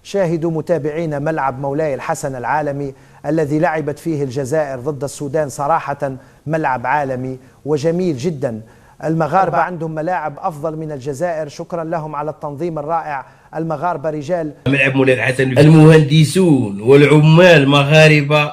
شاهدوا متابعين ملعب مولاي الحسن العالمي الذي لعبت فيه الجزائر ضد السودان. صراحة ملعب عالمي وجميل جدا. المغاربة عندهم ملاعب أفضل من الجزائر، شكرا لهم على التنظيم الرائع. المغاربة رجال. ملعب مولاي الحسن، المهندسون والعمال مغاربة،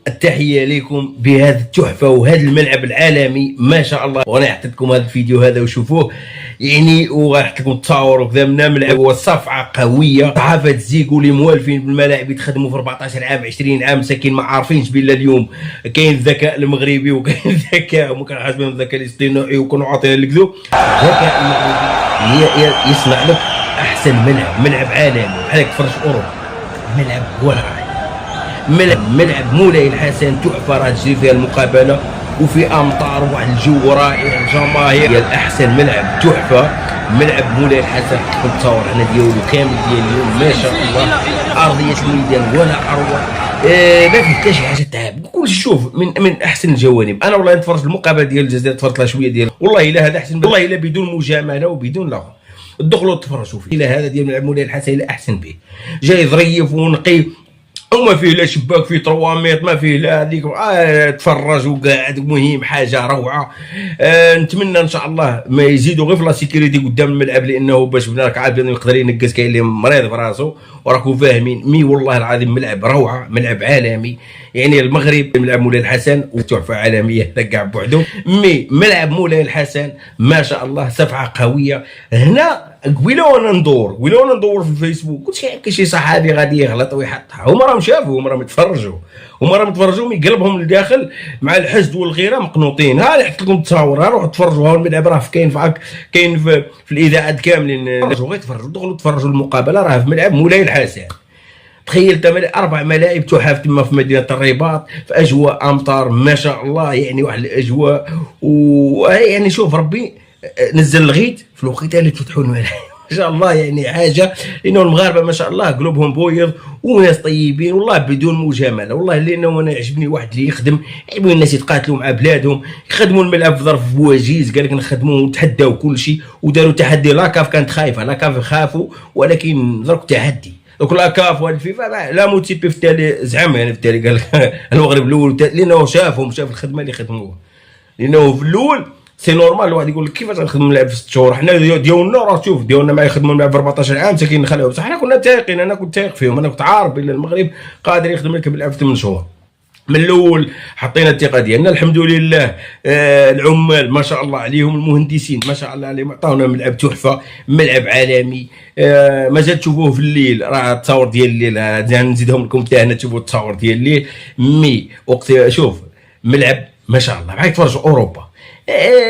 التحية لكم بهذا التحفة وهذا الملعب العالمي ما شاء الله. وانا حطيت لكم هذا الفيديو هذا وشوفوه يعني، وغنحط لكم التصاور وكذا من ملعب وصفعة قوية. صحافة زيكو اللي موالفين بالملاعب يتخدموا في 14 عام 20 عام مساكين ما عارفينش بالله اليوم كاين الذكاء المغربي وكاين الذكاء وما كنحاسبين الذكاء الاصطناعي وكانوا عاطيين الكذوب. الذكاء المغربي يصنع لك احسن ملعب عالمي بحال تفرج اوروبا. ملعب هو الراعي، ملعب مولاي الحسن تحفه، راه تجري فيها المقابله وفي امطار وواحد الجو رائع، الجماهير ديال احسن ملعب تحفه. ملعب مولاي الحسن كنتصور حنا ديالو كامل ديال اليوم ما شاء الله، ارضيه الميدان ولا اروع، ما فيه حتى شي حاجه تعب، كلشي شوف من احسن الجوانب. انا والله نتفرج المقابله ديال الجزائر، تفرجت لها شويه ديال والله الا هذا احسن، والله الا بدون مجامله وبدون لا دخلوا تفرجوا فيه. الا هذا ديال ملعب مولاي الحسن الا احسن به، جاي ظريف ونقي وما فيه لا شباك، فيه 3 متر، ما فيه لا هذيك، تفرج وقاعد، مهم حاجه روعه. نتمنى ان شاء الله ما يزيدوا غير في لا سيكوريتي قدام الملعب، لانه باش بنا راك عارف انه يقدر ينقص، كاين اللي مريض براسو وراكم فاهمين. مي والله العظيم ملعب روعه، ملعب عالمي يعني. المغرب ملعب مولاي الحسن وتحفه عالميه هذا كاع بوحدو. مي ملعب مولاي الحسن ما شاء الله صفعه قويه. هنا قبيله وانا ندور في الفيسبوك، قلت كاين شي صحابي غادي يغلط ويحطها، هما راهم شافوا، هما راهم يتفرجوا من قلبهم لداخل مع الحسد والغيره مقنوطين. ها نحط لكم التصاور، ها روحوا تفرجوا، ها الملعب راه كاين في الاذاعات كاملين، غير تفرجوا، دخلوا تفرجوا المقابله راه في ملعب مولاي الحسن. تخيل 4 ملاعب تحاف تما في مدينه الرباط في اجواء امطار ما شاء الله، يعني واحد الاجواء. ويعني شوف ربي نزل الغيث في الوقت اللي تفتحوا الملاعب ما شاء الله، يعني حاجه. لانه المغاربه ما شاء الله قلوبهم بويض وناس طيبين والله بدون مجامله، والله لانه انا يعجبني واحد اللي يخدم، يعجبني الناس يتقاتلوا مع بلادهم، يخدموا الملعب في ظرف بواجيز، قال لك نخدموا ونتحداو كل شيء، وداروا تحدي. لاكاف كانت خايفه، لاكاف خافوا، ولكن درك تحدي. دوك لاكاف والفيفا لا موتيبي في التالي زعم، يعني في التالي قال لك المغرب الاول، لانه شاف الخدمه اللي خدموها. لانه في الاول سي نورمال الواحد يقول لك كيفاش غنخدم ملعب في 6 شهور، حنا ديالنا راه شوف ديالنا ما يخدموا الملعب في 14 عام مساكين نخليوه، بصح حنا كنا تايقين، انا كنت تايق فيهم، انا كنت عارف بلي المغرب قادر يخدم لك الملعب في 8 شهور. من الاول حطينا الثقه ديالنا الحمد لله. العمال ما شاء الله عليهم، المهندسين ما شاء الله عليهم، عطاونا ملعب تحفه، ملعب عالمي. مازال تشوفوه في الليل، راه التصاور ديال الليل نزيدهم لكم حتى هنا تشوفوا التصاور ديال الليل. مي وقت شوف ملعب ما شاء الله بحال تفرجوا اوروبا.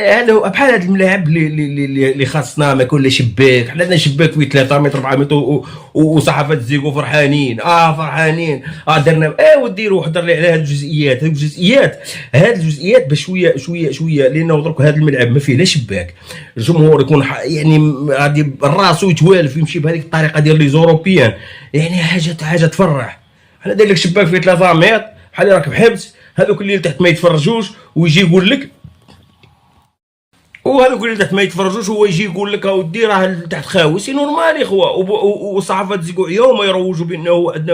هذا بحال هذا الملاعب اللي خاصنا ما يكون لا شباك. حنا عندنا شباك فيه 3 متر 4 متر وصحافه زيكو فرحانين، فرحانين، درنا ودي روح هضر لي على هذه الجزئيات. هذه الجزئيات باش شويه لانه درك هذا الملعب ما فيه لا شباك، الجمهور يكون يعني غادي راسو يتوالف يمشي بهذيك الطريقه ديال لي زوروبيان، يعني حاجه تفرح. حنا داير لك شباك فيه 3 متر بحال راك بحبس، هذوك اللي تحت ما يتفرجوش ويجي يقول لك، وهذوك اللي تحت ما يتفرجوش هو يجي يقول لك اودي راه تحت خاوي. سي نورمال اخوه. وصحافه زيكو يوم يروجوا بانه عندنا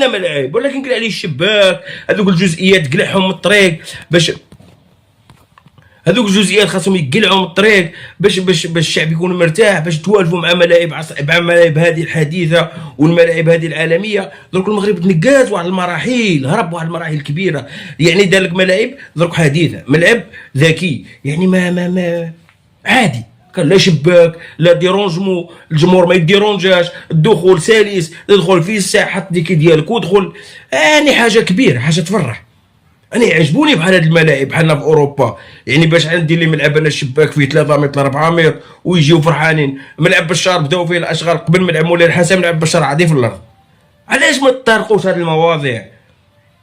ملاعب، ولكن قلع عليه الشباك، هذوك الجزئيات قلعهم من الطريق باش هذوك الجزئيات خاصهم يقلعوا من الطريق باش الشعب يكون مرتاح، باش توالفوا مع ملاعب هذه الحديثه والملاعب هذه العالميه. درك المغرب تنقاز واحد المراحل، هرب واحد المراحل كبيره، يعني دار لك ملاعب درك حديثه، ملعب ذكي، يعني ما عادي، كان لا شباك لا ديرونجمون، الجمهور ما يديرونجاش، الدخول سلس، تدخل في الساعه حط ديك ديالك ودخل، يعني حاجه كبيره، حاجه تفرح. انا يعجبوني بحال هاد الملاعب بحالنا في اوروبا، يعني باش ندير لي ملعب انا الشباك فيه 3 متر 4 متر ويجيو فرحانين. ملعب بشار بداو فيه الاشغال قبل ملعب مولاي الحسن، ملعب بشار عادي في الارض. علاش ما تطرقوش هاد المواضيع؟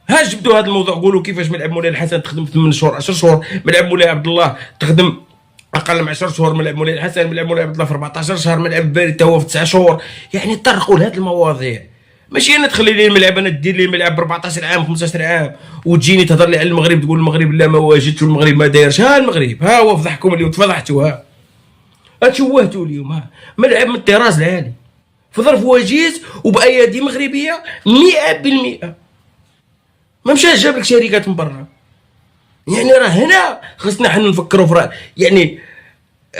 ها جبدوا هاد الموضوع قولوا كيفاش ملعب مولاي الحسن تخدم 8 شهور 10 شهور، ملعب مولاي عبد الله تخدم اقل من 10 شهور، ملعب مولاي الحسن ملعب مولاي عبد الله في 14 شهر، ملعب باري حتى هو في 9 شهور. يعني طرقوا لهاد المواضيع، ماشي انا تخلي لي الملعب، انا دير لي الملعب ب 14 عام 15 عام وتجيني تهضر لي على المغرب تقول المغرب لا ما واجدش والمغرب ما دايرش. ها المغرب ها هو فضحكم اليوم، تفضحتوا، ها تشوهتوا اليوم. ها ملعب من الطراز العالي، في ظرف وجيز وبايادي مغربيه 100%. ما مشاش جاب لك شركات من برا. يعني راه هنا خصنا حنا نفكروا في يعني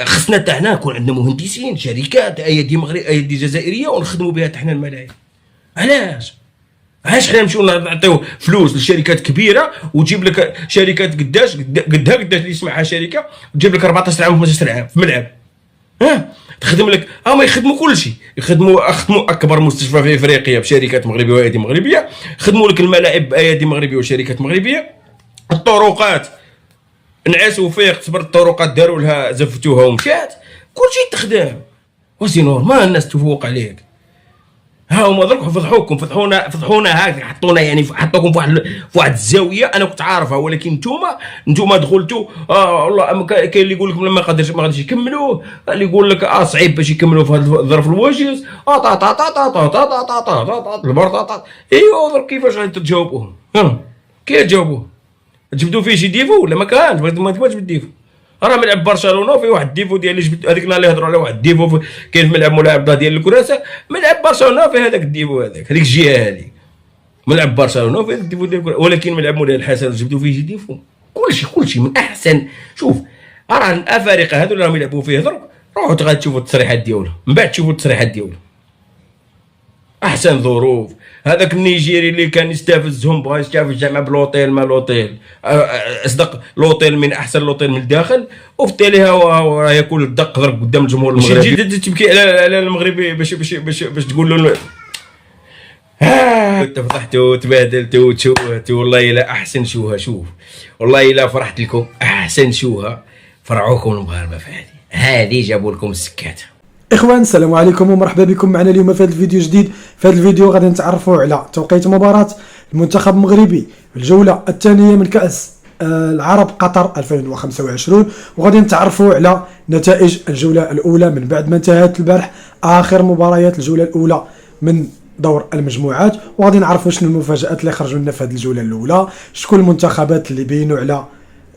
خصنا حتى حنا يكون عندنا مهندسين شركات ايادي مغربيه ايادي جزائريه ونخدموا بها حتى حنا الملاعب. علاش حنا نمشيو نعطيو فلوس لشركات كبيره وتجيب لك شركات قداش اللي يسمعها شركه تجيب لك 14 عام 15 عام في ملعب. تخدم لك هما يخدموا كل شيء، يخدموا اكبر مستشفى في افريقيا بشركات مغربيه وايادي مغربيه، خدموا لك الملاعب بايادي مغربيه وشركات مغربيه، الطرقات نعسوا فيه صبر الطرقات داروا لها زفتوها ومشات، كل شيء تخدم وسي نورمال الناس تفوق عليك. ها هما درك فضحونا هكذا حطونا يعني حطوكم في واحد الزاويه انا كنت عارفها، ولكن نتوما دخلتوا والله كاين اللي يقول لكم ما قادرش يكملوا، اللي يقول لك صعيب باش يكملوا في هذا الظرف الواجز البرطاط. ايوا درك كيفاش غادي تجاوبوهم؟ كيف تجاوبوه؟ تجبدوا فيه شي ديفو ولا ما كانش؟ ما تبغاش بالديفو. راه ملعب برشلونه فيه واحد الديفو ديال اللي جبت هذيك النهار اللي هضروا على واحد الديفو كاين في ملعب ملاعب ديال الكراسه، ملعب برشلونه فيه هذاك الديفو هذيك الجهه هذه ملعب برشلونه فيه الديفو ديال الكراسه، ولكن ملعب مولاي الحسن جبدوا فيه شي ديفو. كلشي من احسن. شوف راه الافارقه هذو اللي راهم يلعبوا فيه درك روحوا غادي تشوفوا التصريحات ديالهم، من بعد تشوفوا التصريحات ديالهم احسن ظروف. هذاك النيجيري اللي كان يستفزهم بغا يستفز مع بلوطيل ما لوطيل اصدق لوطيل من احسن لوطيل من الداخل، وفي التالي راه ياكل الدق ضرب قدام الجمهور المغربي. تجي تبكي على المغربي باش تقول له تفضحتوا وتبهدلتوا وتشوهتوا. والله الا احسن شوها. شوف والله الا فرحت لكم احسن شوها فرعوكم المغاربه في هذه جابوا لكم السكات. اخوان السلام عليكم ومرحبا بكم معنا اليوم في هذا الفيديو جديد. في هذا الفيديو غادي نتعرفوا على توقيت مباراة المنتخب المغربي في الجولة الثانية من كأس العرب قطر 2025، وغادي نتعرفوا على نتائج الجولة الأولى من بعد ما انتهت البارح آخر مباريات الجولة الأولى من دور المجموعات، وغادي نعرفوا شنو المفاجآت اللي خرجوا لنا في هذه الجولة الأولى، شكون المنتخبات اللي بينوا على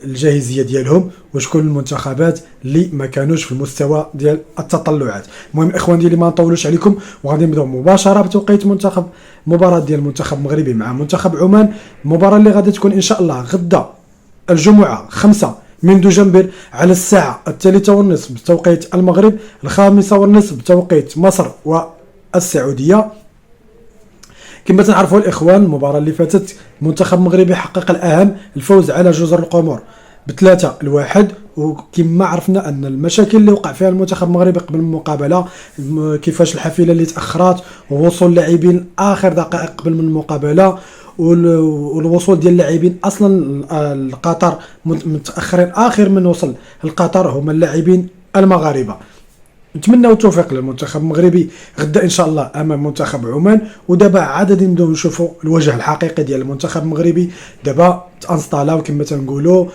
الجاهزيه ديالهم وشكون المنتخبات اللي ما كانوش في المستوى ديال التطلعات. المهم اخوان ديالي ما نطولوش عليكم وغادي نبداو مباشره بتوقيت مباراه ديال المنتخب المغربي مع منتخب عمان. المباراه اللي غادي تكون ان شاء الله غدا الجمعه 5 من دجنبر على الساعه 3:30 بتوقيت المغرب، 5:30 بتوقيت مصر والسعوديه. كما تنعرفوا الاخوان المباراه اللي فاتت المنتخب المغربي حقق الاهم الفوز على جزر القمر ب3-1، وكما عرفنا ان المشاكل اللي وقع فيها المنتخب المغربي قبل المقابله كيفاش الحافله اللي تاخرات ووصول لاعبين اخر دقائق قبل من المقابله، والوصول ديال اللاعبين اصلا لقطر متاخرين. اخر من وصل لقطر هما اللاعبين المغاربه. نتمنى التوفيق للمنتخب المغربي غدا ان شاء الله امام منتخب عمان. ودابا عاد نبداو نشوفوا الوجه الحقيقي ديال المنتخب المغربي. دابا تانستالاو كما تنقولوا